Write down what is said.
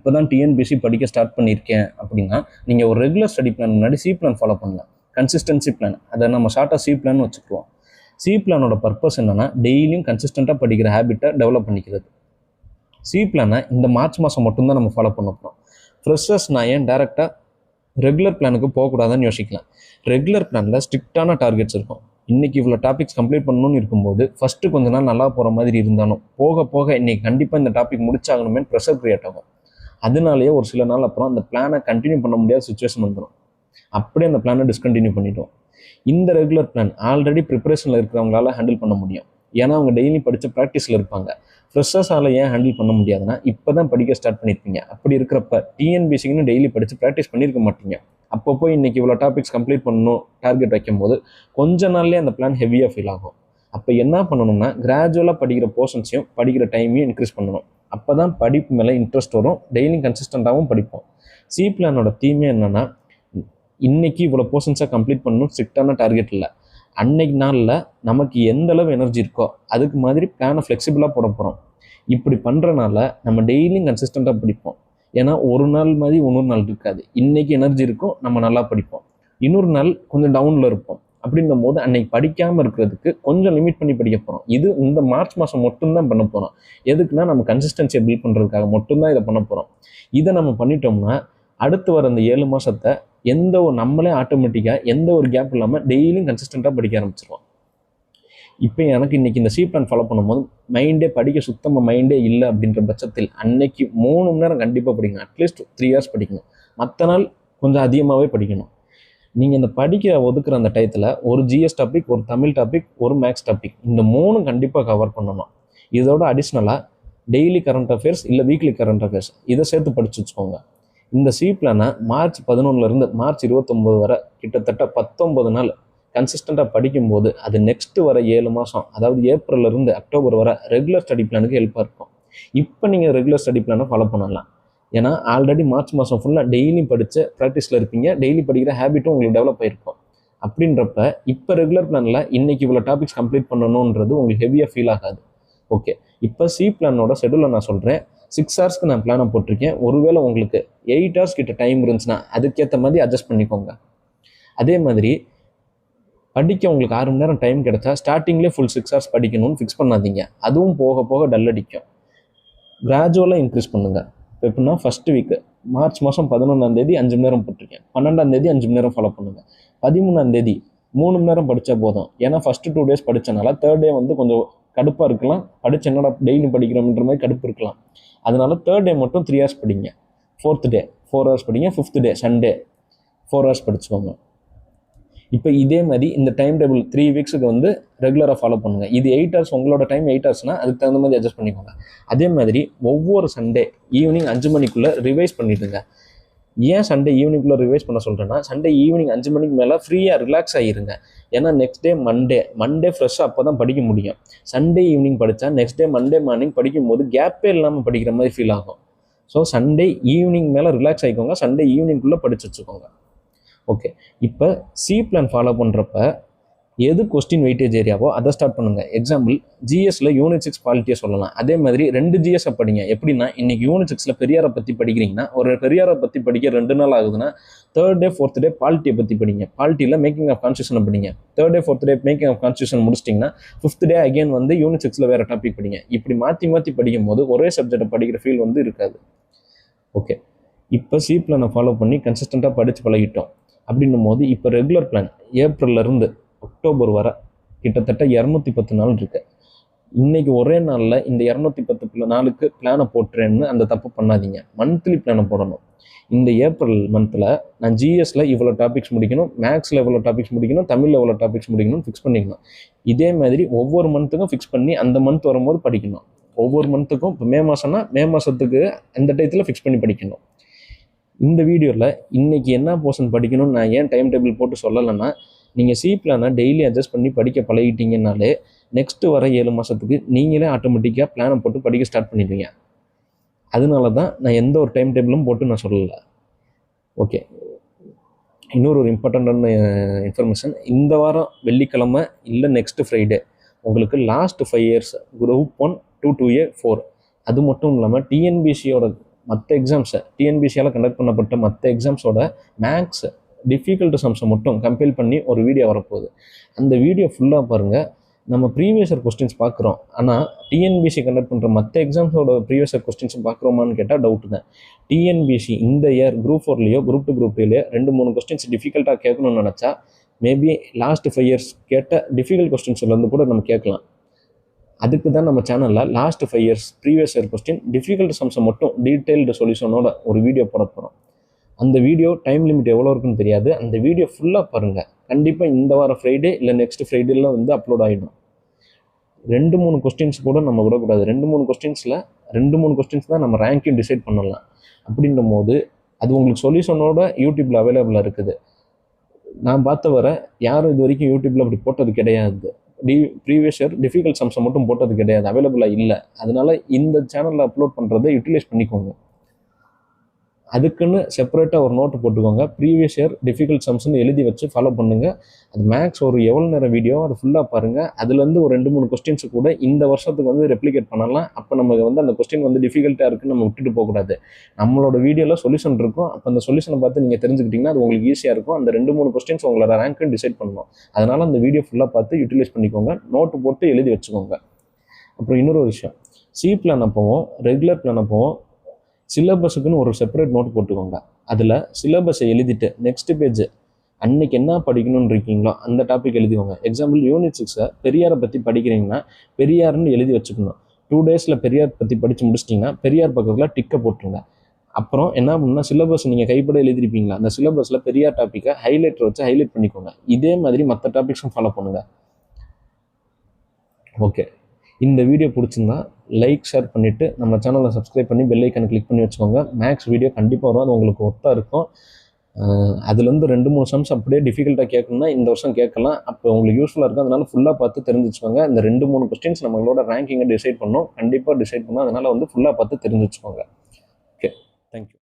இப்போ தான் டிஎன்பிசி படிக்க ஸ்டார்ட் பண்ணியிருக்கேன் அப்படின்னா நீங்கள் ஒரு ரெகுலர் ஸ்டடி பிளான் முன்னாடி சி பிளான் ஃபாலோ பண்ணலாம். கன்சிஸ்டன்சி பிளான், அதை நம்ம ஷார்ட்டாக சி பிளான் வச்சுக்குவோம். சி பிளானோட பர்பஸ் என்னென்னா டெய்லியும் கன்சிஸ்டண்ட்டாக படிக்கிற ஹேபிட்டை டெவலப் பண்ணிக்கிறது. சி பிளானை இந்த மார்ச் மாதம் மட்டும்தான் நம்ம ஃபாலோ பண்ண போகிறோம். ஃப்ரெஷர்ஸ் நான் ஏன் டேரெக்டாக ரெகுலர் பிளானுக்கு போகக்கூடாதுன்னு யோசிக்கலாம். ரெகுலர் பிளானில் ஸ்ட்ரிக்டான டார்கெட்ஸ் இருக்கும். இன்றைக்கி இவ்வளோ டாபிக்ஸ் கம்ப்ளீட் பண்ணணும்னு இருக்கும்போது ஃபஸ்ட்டு கொஞ்ச நாள் நல்லா போகிற மாதிரி இருந்தாலும் போக போக இன்றைக்கி கண்டிப்பாக இந்த டாபிக் முடிச்சாகணுமே ப்ரெஷர் க்ரியேட் ஆகும். அதனாலேயே ஒரு சில நாள் அப்புறம் அந்த பிளானை கண்டினியூ பண்ண முடியாத சுச்சுவேஷன் வந்துடும். அப்படியே அந்த பிளானை டிஸ்கண்டினியூ பண்ணிவிட்டோம். இந்த ரெகுலர் பிளான் ஆல்ரெடி ப்ரிப்பரேஷனில் இருக்கிறவங்களால ஹேண்டில் பண்ண முடியும். ஏன்னா அவங்க டெய்லி படித்த ப்ராக்டிஸில் இருப்பாங்க. ஃப்ரெஷர்ஸால் ஏன் ஹேண்டில் பண்ண முடியாதுன்னா இப்போ தான் படிக்க ஸ்டார்ட் பண்ணியிருப்பீங்க. அப்படி இருக்கிறப்ப டிஎன்பிசிக்குன்னு டெய்லி படித்து ப்ராக்டிஸ் பண்ணியிருக்க மாட்டீங்க. அப்பப்போ இன்றைக்கி இவ்வளோ டாபிக்ஸ் கம்ப்ளீட் பண்ணணும் டார்கெட் வைக்கும்போது கொஞ்ச நாள்லேயே அந்த பிளான் ஹெவியாக ஃபீல் ஆகும். அப்போ என்ன பண்ணணும்னா கிராஜுவலாக படிக்கிற போர்ஷன்ஸையும் படிக்கிற டைமையும் இன்க்ரீஸ் பண்ணணும். அப்போ தான் படிப்பு மேலே இன்ட்ரெஸ்ட் வரும். டெய்லியும் கன்சிஸ்டண்ட்டாகவும் படிப்போம். சி பிளானோட தீமே என்னென்னா இன்றைக்கி இவ்வளோ போர்ஷன்ஸாக கம்ப்ளீட் பண்ணணும் ஸ்ட்ரிக்டான டார்கெட் இல்லை. அன்னைக்கு நாளில் நமக்கு எந்த அளவு எனர்ஜி இருக்கோ அதுக்கு மாதிரி பிளானை ஃப்ளெக்சிபிளாக போட போகிறோம். இப்படி பண்ணுறனால நம்ம டெய்லியும் கன்சிஸ்டண்ட்டாக படிப்போம். ஏன்னா ஒரு நாள் மாதிரி இன்னொரு நாள் இருக்காது. இன்றைக்கி எனர்ஜி இருக்கும், நம்ம நல்லா படிப்போம். இன்னொரு நாள் கொஞ்சம் டவுனில் இருப்போம். அப்படின்னும் போது அன்னைக்கு படிக்காமல் இருக்கிறதுக்கு கொஞ்சம் லிமிட் பண்ணி படிக்க போகிறோம். இது இந்த மார்ச் மாதம் மட்டும்தான் பண்ண போகிறோம். எதுக்குன்னா நம்ம கன்சிஸ்டன்சியை பில்ட் பண்ணுறதுக்காக மட்டும்தான் இதை பண்ண போகிறோம். இதை நம்ம பண்ணிட்டோம்னா அடுத்து வர அந்த 7 மாதத்தை நம்மளே ஆட்டோமேட்டிக்காக எந்த ஒரு கேப் இல்லாமல் டெய்லியும் கன்சிஸ்டண்ட்டாக படிக்க ஆரம்பிச்சிருவோம். இப்போ எனக்கு இன்றைக்கி இந்த சி பிளான் ஃபாலோ பண்ணும்போது மைண்டே படிக்க சுத்தமாக மைண்டே இல்லை அப்படின்ற பட்சத்தில் அன்னைக்கு 3 மணி நேரம் கண்டிப்பாக படிக்கணும். அட்லீஸ்ட் 3 hours படிக்கணும். மற்ற நாள் கொஞ்சம் அதிகமாகவே படிக்கணும். நீங்கள் இந்த ஒதுக்குற அந்த டயத்தில் ஒரு ஜிஎஸ் டாபிக், ஒரு தமிழ் டாபிக், ஒரு மேக்ஸ் டாபிக், இந்த 3 கண்டிப்பாக கவர் பண்ணணும். இதோட அடிஷ்னலாக டெய்லி கரண்ட் அஃபேர்ஸ் இல்லை வீக்லி கரண்ட் அஃபேர்ஸ் இதை சேர்த்து படித்து வச்சுக்கோங்க. இந்த சி பிளானை மார்ச் 11 மார்ச் 29 வரை கிட்டத்தட்ட 19 நாள் கன்சிஸ்டண்ட்டாக படிக்கும்போது அது நெக்ஸ்ட்டு வர 7 மாதம், அதாவது ஏப்ரல்லேருந்து அக்டோபர் வரை ரெகுலர் ஸ்டடி பிளானுக்கு ஹெல்ப்பாக இருக்கும். இப்போ நீங்கள் ரெகுலர் ஸ்டடி பிளானை ஃபாலோ பண்ணலாம். ஏன்னா ஆல்ரெடி மார்ச் மாதம் ஃபுல்லாக டெய்லி படித்த ப்ராக்டிஸில் இருப்பீங்க. டெய்லி படிக்கிற ஹேபிட்டும் உங்களுக்கு டெவலப் ஆகிருக்கும். அப்படின்றப்ப இப்போ ரெகுலர் பிளானில் இன்றைக்கி இவ்வளோ டாபிக்ஸ் கம்ப்ளீட் பண்ணணுன்றது உங்களுக்கு ஹெவியாக ஃபீல் ஆகாது. ஓகே, இப்போ சி பிளானோட ஷெடியூலை நான் சொல்கிறேன். 6 hours நான் பிளானை போட்டிருக்கேன். ஒருவேளை உங்களுக்கு 8 hours கிட்ட டைம் இருந்துச்சுன்னா அதுக்கேற்ற மாதிரி அட்ஜஸ்ட் பண்ணிக்கோங்க. அதே மாதிரி படிக்க உங்களுக்கு 6 மணி நேரம் டைம் கிடைச்சா ஸ்டார்டிங்லேயே ஃபுல் 6 hours படிக்கணும்னு ஃபிக்ஸ் பண்ணாதீங்க. அதுவும் போக போக டல் அடிக்கும். கிராஜுவலாக இன்க்ரீஸ் பண்ணுங்கள். இப்போ எப்படின்னா ஃபஸ்ட்டு வீக்கு மார்ச் மாதம் 11ஆம் தேதி 5 மணி நேரம் போட்டிருக்கேன். 12ஆம் தேதி 5 மணி நேரம் ஃபாலோ பண்ணுங்கள். 13ஆம் தேதி 3 மணி நேரம் படித்தா போதும். ஏன்னா ஃபஸ்ட்டு 2 days படித்தனால 3rd day கொஞ்சம் கடுப்பாக இருக்கலாம். படித்து என்னடா டெய்லி படிக்கிறோம்ன்ற மாதிரி கடுப்பு இருக்கலாம். அதனால 3rd day மட்டும் 3 hours படிங்க. 4th day 4 hours படிங்க. 5th day சண்டே 4 hours படிச்சுக்கோங்க. இப்போ இதே மாதிரி இந்த டைம் டேபிள் 3 weeksக்கு ரெகுலராக ஃபாலோ பண்ணுங்கள். இது 8 hours, உங்களோட டைம் 8 hoursனால் அதுக்கு தகுந்த மாதிரி அட்ஜஸ்ட் பண்ணிக்கோங்க. அதே மாதிரி ஒவ்வொரு சண்டே ஈவினிங் 5 மணிக்குள்ளே ரிவைஸ் பண்ணிவிடுங்க. ஏன் சண்டே ஈவினிங்குள்ளே ரிவைஸ் பண்ண சொல்கிறேன்னா சண்டே ஈவினிங் 5 மணிக்கு மேலே ஃப்ரீயாக ரிலாக்ஸ் ஆகிருங்க. ஏன்னா நெக்ஸ்ட் டே மண்டே ஃப்ரெஷ்ஷாக அப்போ தான் படிக்க முடியும். சண்டே ஈவினிங் படித்தா நெக்ஸ்ட் டே மண்டே மார்னிங் படிக்கும்போது கேப்பே இல்லாமல் படிக்கிற மாதிரி ஃபீல் ஆகும். ஸோ சண்டே ஈவினிங் மேலே ரிலாக்ஸ் ஆகிக்கோங்க. சண்டே ஈவினிங்குள்ளே படித்து வச்சுக்கோங்க. ஓகே, இப்போ சி பிளான் ஃபாலோ பண்ணுறப்ப எது கொஸ்டின் வெயிட்டேஜ் ஏரியாவோ அதை ஸ்டார்ட் பண்ணுங்கள். எக்ஸாம்பிள் ஜிஎஸ்ல யூனிட் 6 பாலிட்டியை சொல்லலாம். அதே மாதிரி 2 ஜிஎஸை படிங்க. எப்படின்னா இன்றைக்கி யூனிட் 6ல் பெரியாரை பற்றி படிக்கிறீங்கன்னா ஒரு பெரியாரை பற்றி படிக்க 2 நாள் ஆகுதுன்னா 3rd day 4th day பாலிட்டியை பற்றி படிங்க. பாலிட்டியில் மேக்கிங் ஆஃப் கான்ஸ்டியூஷனை படிங்க. 3rd day 4th day making of constitution முடிச்சிட்டிங்கன்னா 5th day அகைன் யூனிட் 6ல் வேறு டாபிக் படிங்க. இப்படி மாற்றி படிக்கும் போது ஒரே சப்ஜெக்டை படிக்கிற ஃபீல் இருக்காது. ஓகே, இப்போ சி பிளானை ஃபாலோ பண்ணி கன்சிஸ்டண்ட்டாக படித்து பழகிட்டோம். அப்படின்னும் போது இப்போ ரெகுலர் பிளான் ஏப்ரல்லேருந்து அக்டோபர் வரை கிட்டத்தட்ட 210 நாள் இருக்குது. இன்றைக்கி ஒரே நாளில் இந்த 210 நாளுக்கு பிளானை போட்டுறேன்னு அந்த தப்பு பண்ணாதீங்க. மந்த்லி பிளானை போடணும். இந்த ஏப்ரல் மந்தில் நான் ஜிஎஸ்ல இவ்வளோ டாபிக்ஸ் முடிக்கணும், மேக்ஸில் இவ்வளோ டாபிக்ஸ் முடிக்கணும், தமிழில் இவ்வளோ டாபிக்ஸ் முடிக்கணும்னு ஃபிக்ஸ் பண்ணிக்கணும். இதே மாதிரி ஒவ்வொரு மந்த்துக்கும் ஃபிக்ஸ் பண்ணி அந்த மந்த் வரும்போது படிக்கணும். ஒவ்வொரு மந்த்துக்கும் இப்போ மே மாதம்னா மே மாதத்துக்கு அந்த டயத்தில் ஃபிக்ஸ் பண்ணி படிக்கணும். இந்த வீடியோவில் இன்றைக்கி என்ன போர்ஷன் படிக்கணும்னு நான் ஏன் டைம் டேபிள் போட்டு சொல்லலைன்னா நீங்கள் சி பிளானை டெய்லி அட்ஜஸ்ட் பண்ணி படிக்க பழகிட்டீங்கன்னாலே நெக்ஸ்ட்டு வர 7 மாதத்துக்கு நீங்களே ஆட்டோமேட்டிக்காக பிளானை போட்டு படிக்க ஸ்டார்ட் பண்ணிடுவீங்க. அதனால தான் நான் எந்த ஒரு டைம் டேபிளும் போட்டு நான் சொல்லலை. ஓகே, இன்னொரு இம்பார்ட்டண்ட்டான இன்ஃபர்மேஷன். இந்த வாரம் வெள்ளிக்கிழமை இல்லை நெக்ஸ்ட்டு ஃப்ரைடே உங்களுக்கு last 5 years Group 1 to 2A 4 அது மட்டும் இல்லாமல் டிஎன்பிசியோட மற்ற எக்ஸாம்ஸை டிஎன்பிசியால் கண்டக்ட் பண்ணப்பட்ட மற்ற எக்ஸாம்ஸோட மேக்ஸ் டிஃபிகல்ட் சம்ஸை மட்டும் கம்பேர் பண்ணி ஒரு வீடியோ வரப்போகுது. அந்த வீடியோ ஃபுல்லாக பாருங்கள். நம்ம ப்ரீவியஸ் இயர் கொஸ்டின்ஸ் பார்க்குறோம், ஆனால் டிஎன்பிசி கண்டக்ட் பண்ணுற மற்ற எக்ஸாம்ஸோட ப்ரீவியஸ் இயர் கொஸ்டின்ஸும் பார்க்குறோமான்னு கேட்டால் டவுட் தான். டிஎன்பிசி இந்த இயர் குரூப் 4லையோ குரூப் 2 குரூப் 2லையோ 2-3 கொஸ்டின்ஸ் டிஃபிகல்ட்டாக கேட்கணும்னு நினச்சா மேபி லாஸ்ட் 5 இயர்ஸ் கேட்ட டிஃபிகல்ட் கொஸ்டின்ஸ்லேருந்து கூட நம்ம கேட்கலாம். அதுக்கு தான் நம்ம சேனலில் last 5 years previous year question difficult சம்ஸை மட்டும் டீட்டெயில்டு சொல்யூஷனோட ஒரு வீடியோ போட போகிறோம். அந்த வீடியோ டைம் லிமிட் எவ்வளோ இருக்குன்னு தெரியாது. அந்த வீடியோ ஃபுல்லாக பாருங்கள். கண்டிப்பாக இந்த வாரம் ஃப்ரைடே இல்லை நெக்ஸ்ட் ஃப்ரைடேலாம் வந்து அப்லோட் ஆகிடும். 2-3 கொஸ்டின்ஸ் கூட நம்ம விடக்கூடாது. 2-3 கொஸ்டின்ஸ் தான் நம்ம ரேங்கையும் டிசைட் பண்ணலாம். அப்படின்ற போது அது உங்களுக்கு சொல்யூஷனோட யூடியூப்பில் அவைலபிளாக இருக்குது. நான் பார்த்த வர யாரும் இது வரைக்கும் யூடியூப்பில் அப்படி போட்டது கிடையாது. ப்ரீவியஸ் இயர் டிஃபிகல்ட் சம்ஸை மட்டும் போட்டது கிடையாது, அவைலபிளாக இல்லை. அதனால இந்த சேனலில் அப்லோட் பண்ணுறதை யூட்டிலைஸ் பண்ணிக்கோங்க. அதுக்குன்னு செப்பரேட்டாக ஒரு நோட்டு போட்டுக்கோங்க. ப்ரீவியஸ் இயர் டிஃபிகல்ட் சம்ஸ்ன்னு எழுதி வச்சு ஃபாலோ பண்ணுங்கள். அது மேக்ஸ் ஒரு எவ்வளோ நேரம் வீடியோ அது ஃபுல்லாக பாருங்கள். அதுலேருந்து ஒரு 2-3 கொஸ்டின்ஸு கூட இந்த வருஷத்துக்கு வந்து ரெப்ளிகேட் பண்ணலாம். அப்போ நமக்கு வந்து அந்த கொஸ்டின் வந்து டிஃபிகல்ட்டாக இருக்குன்னு நம்ம விட்டுட்டு போகக்கூடாது. நம்மளோட வீடியோவில் சொல்யூஷன் இருக்கும். அப்போ அந்த சொல்யூஷனை பார்த்து நீங்கள் தெரிஞ்சுக்கிட்டிங்கன்னா அது உங்களுக்கு ஈஸியாக இருக்கும். அந்த 2-3 கொஸ்டின்ஸ் உங்களோட ரேங்க்குன்னு டிசைட் பண்ணணும். அதனால் அந்த வீடியோ ஃபுல்லாக பார்த்து யூட்டிலைஸ் பண்ணிக்கோங்க. நோட்டு போட்டு எழுதி வச்சுக்கோங்க. அப்புறம் இன்னொரு விஷயம், சி பிளான் அப்போவும் ரெகுலர் பிளான் அப்போவும் சிலபஸுக்குன்னு ஒரு செப்பரேட் நோட் போட்டுக்கோங்க. அதில் சிலபஸை எழுதிட்டு நெக்ஸ்ட் பேஜ் அன்னைக்கு என்ன படிக்கணும்னு இருக்கீங்களோ அந்த டாபிக் எழுதிக்கோங்க. எக்ஸாம்பிள் யூனிட் 6 பெரியாரை பற்றி படிக்கிறீங்கன்னா பெரியார்னு எழுதி வச்சுக்கணும். 2 டேஸில் பெரியார் பற்றி படித்து முடிச்சிட்டிங்கன்னா பெரியார் பக்கத்தில் டிக்கை போட்டுருங்க. அப்புறம் என்ன பண்ணால் சிலபஸ் நீங்கள் கைப்பட எழுதிருப்பீங்களா, அந்த சிலபஸில் பெரியார் டாப்பிக்கை ஹைலைட்டர் வச்சு ஹைலைட் பண்ணிக்கோங்க. இதே மாதிரி மற்ற டாபிக்ஸும் ஃபாலோ பண்ணுங்கள். ஓகே, இந்த வீடியோ பிடிச்சிருந்தா லைக் ஷேர் பண்ணிவிட்டு நம்ம சேனலை சப்ஸ்கிரைப் பண்ணி பெல் ஐக்கானை கிளிக் பண்ணி வச்சுக்கோங்க. மேக்ஸ் வீடியோ கண்டிப்பாக வரும், அது உங்களுக்கு ஒர்த்தாக இருக்கும். அதுலேருந்து 2-3 சம்ஸ் அப்படியே டிஃபிகல்ட்டாக கேட்கணும்னா இந்த வருஷம் கேட்கலாம். அப்போ உங்களுக்கு யூஸ்ஃபுல்லாக இருக்கும். அதனால் ஃபுல்லாக பார்த்து தெரிஞ்சுச்சுக்கோங்க. இந்த 2-3 கொஸ்டின்ஸ் நம்மளோட ரேங்கிங்கை டிசைட் பண்ணணும், கண்டிப்பாக டிசைட் பண்ணணும். அதனால் வந்து ஃபுல்லாக பார்த்து தெரிஞ்சு வச்சுக்கோங்க. Okay, thank you.